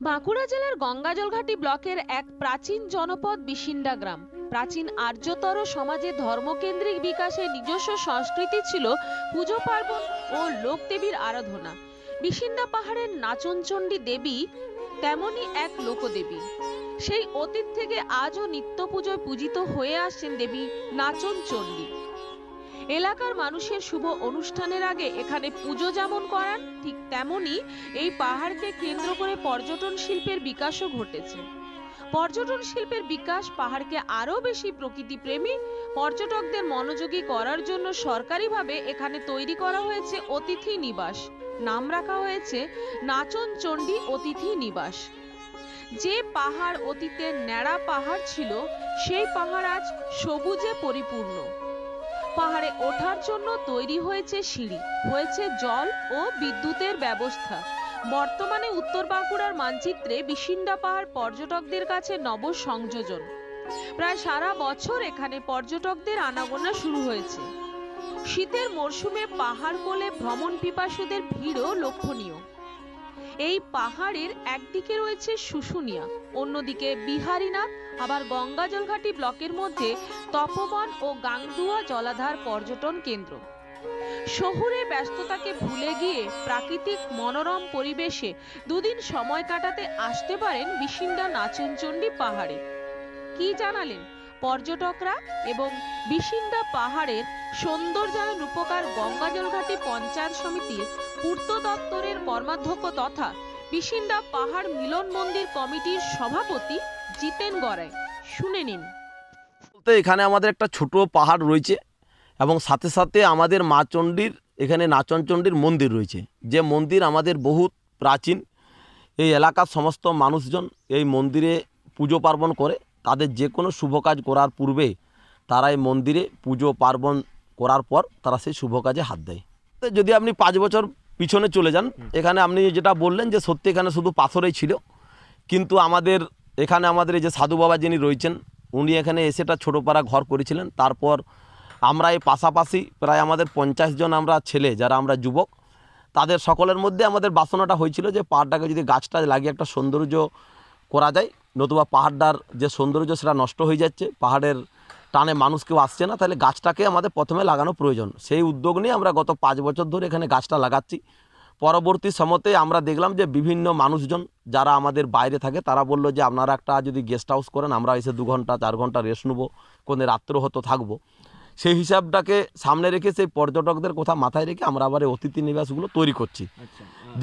বাঁকুড়া জেলার গঙ্গাজলঘাটি ব্লকের এক প্রাচীন জনপদ বিশিন্ডা গ্রাম। প্রাচীন আর্যতর সমাজে ধর্মকেন্দ্রিক বিকাশে নিজস্ব সংস্কৃতি ছিল পুজো পার্বণ ও লোকদেবীর আরাধনা। বিশিন্ডা পাহাড়ের নাচনচণ্ডী দেবী তেমনি এক লোকদেবী। সেই অতীত থেকে আজও নিত্য পুজোয় পূজিত হয়ে আসছেন দেবী নাচনচণ্ডী। এলাকার মানুষের শুভ অনুষ্ঠানের আগে এখানে পুজো যেমন করান, ঠিক তেমনি এই পাহাড়কে কেন্দ্র করে পর্যটন শিল্পের বিকাশও ঘটেছে। পর্যটন শিল্পের বিকাশ পাহাড়কে আরো বেশি প্রকৃতিপ্রেমী পর্যটকদের মনোযোগী করার জন্য সরকারিভাবে এখানে তৈরি করা হয়েছে অতিথি নিবাস। নাম রাখা হয়েছে নাচনচণ্ডী অতিথি নিবাস। যে পাহাড় অতীতে ন্যাড়া পাহাড় ছিল, সেই পাহাড় আজ সবুজে পরিপূর্ণ। পাহাড়ে ওঠার জন্য তৈরি হয়েছে সিঁড়ি, হয়েছে জল ও বিদ্যুতের ব্যবস্থা। বর্তমানে উত্তর বাঁকুড়ার মানচিত্রে বিশিন্ডা পাহাড় পর্যটকদের কাছে নব সংযোজন। প্রায় সারা বছর এখানে পর্যটকদের আনাগোনা শুরু হয়েছে। শীতের মরশুমে পাহাড় কোলে ভ্রমণ পিপাসুদের ভিড়ও লক্ষণীয়। এই পাহাড়ের একদিকে রয়েছে শুশুনিয়া, অন্যদিকে বিহারীনাথ, আবার গঙ্গাজলঘাটি ব্লকের মধ্যে তপবন ও গাংদুয়া জলাধার পর্যটন কেন্দ্র। শহুরে ব্যস্ততাকে ভুলে গিয়ে প্রাকৃতিক মনোরম পরিবেশে দুদিন সময় কাটাতে আসতে পারেন বিশিন্ডা নাচনচণ্ডী পাহাড়ে। কি জানালেন পর্যটকরা এবং বিশিন্ডা পাহাড়ের সৌন্দর্যায়ন রূপকার গঙ্গাজলঘাটি পঞ্চায়েত সমিতির পূর্ত দপ্তরের কর্মাধ্যক্ষ তথা বিশিন্ডা পাহাড় মিলন মন্দির কমিটির সভাপতি জিতেন গড়াই। শুনে নিন। এখানে আমাদের একটা ছোট পাহাড় রয়েছে এবং সাথে সাথে আমাদের মা চণ্ডীর এখানে নাচনচণ্ডীর মন্দির রয়েছে, যে মন্দির আমাদের বহুত প্রাচীন। এই এলাকার সমস্ত মানুষজন এই মন্দিরে পুজো পার্বণ করে। তাদের যে কোনো শুভ কাজ করার পূর্বে তারা এই মন্দিরে পুজো পার্বণ করার পর তারা সেই শুভ কাজে হাত দেয়। যদি আপনি 5 বছর পিছনে চলে যান, এখানে আপনি যেটা বললেন যে সত্যি এখানে শুধু পাথরেই ছিল, কিন্তু আমাদের এখানে আমাদের এই যে সাধু বাবা যিনি রয়েছেন, উনি এখানে এসে একটা ছোটো পাড়া ঘর করেছিলেন। তারপর আমরা এই পাশাপাশি প্রায় আমাদের 50 জন আমরা ছেলে যারা আমরা যুবক, তাদের সকলের মধ্যে আমাদের বাসনাটা হয়েছিল যে পাহাড়টাকে যদি গাছটা লাগিয়ে একটা সৌন্দর্য করা যায়, নতুবা পাহাড়টার যে সৌন্দর্য সেটা নষ্ট হয়ে যাচ্ছে, পাহাড়ের টানে মানুষ কেউ আসছে না, তাহলে গাছটাকে আমাদের প্রথমে লাগানো প্রয়োজন। সেই উদ্যোগ নিয়ে আমরা গত 5 বছর ধরে এখানে গাছটা লাগাচ্ছি। পরবর্তী সময়তে আমরা দেখলাম যে বিভিন্ন মানুষজন যারা আমাদের বাইরে থাকে তারা বললো যে আপনারা একটা যদি গেস্ট হাউস করেন, আমরা এসে 2 ঘন্টা 4 ঘন্টা রেস্ট নেবো, কোনো রাত্র হতো থাকবো। সেই হিসাবটাকে সামনে রেখে সেই পর্যটকদের কথা মাথায় রেখে আমরা আবার এই অতিথি নিবাসগুলো তৈরি করছি,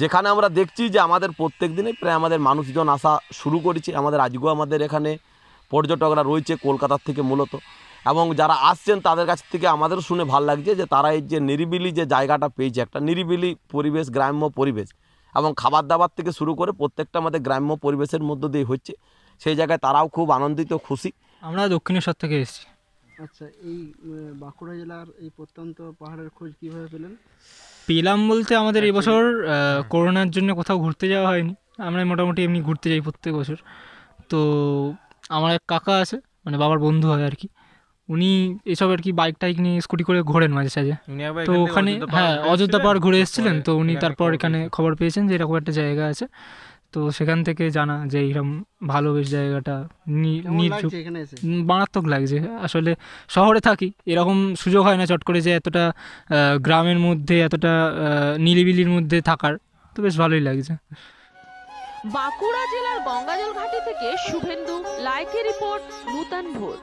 যেখানে আমরা দেখছি যে আমাদের প্রত্যেক দিনে প্রায় আমাদের মানুষজন আসা শুরু করেছে। আজকেও আমাদের এখানে পর্যটকরা রয়েছে কলকাতার থেকে মূলত, এবং যারা আসছেন তাদের কাছ থেকে আমাদেরও শুনে ভালো লাগছে যে তারা এই যে নিরিবিলি যে জায়গাটা পেয়েছে, একটা নিরিবিলি পরিবেশ, গ্রাম্য পরিবেশ, এবং খাবার দাবার থেকে শুরু করে প্রত্যেকটা আমাদের গ্রাম্য পরিবেশের মধ্য দিয়ে হচ্ছে, সেই জায়গায় তারাও খুব আনন্দিত, খুশি। আমরা দক্ষিণেশ্বর থেকে এসেছি। আচ্ছা, এই বাঁকুড়া জেলার এই প্রত্যন্ত পাহাড়ের খোঁজ কীভাবে পেলাম বলতে আমাদের এবছর করোনার জন্য কোথাও ঘুরতে যাওয়া হয়নি। আমরা মোটামুটি এমনি ঘুরতে যাই প্রত্যেক বছর। তো আমার এক কাকা আছে, মানে বাবার বন্ধু হয় আর কি, উনি এসব আর কি বাইক টাইক নিয়ে স্কুটি করে ঘোরেন মাঝে সাঝে। তো ওখানে অযোধ্যা পাহাড় ঘুরে এসেছিলেন, তো উনি তারপর এখানে খবর পেয়েছেন যে এরকম একটা জায়গা আছে, তো সেখান থেকে জানা যে এইরকম ভালো বেশ জায়গাটা মারাত্মক লাগছে। আসলে শহরে থাকি, এরকম সুযোগ হয় না চট করে যে এতটা গ্রামের মধ্যে এতটা নিরিবিলির মধ্যে থাকার, তো বেশ ভালোই লাগছে। বাঁকুড়া জেলার গঙ্গাজলঘাটি থেকে শুভেন্দু লাইকি রিপোর্ট, নূতন ভোর।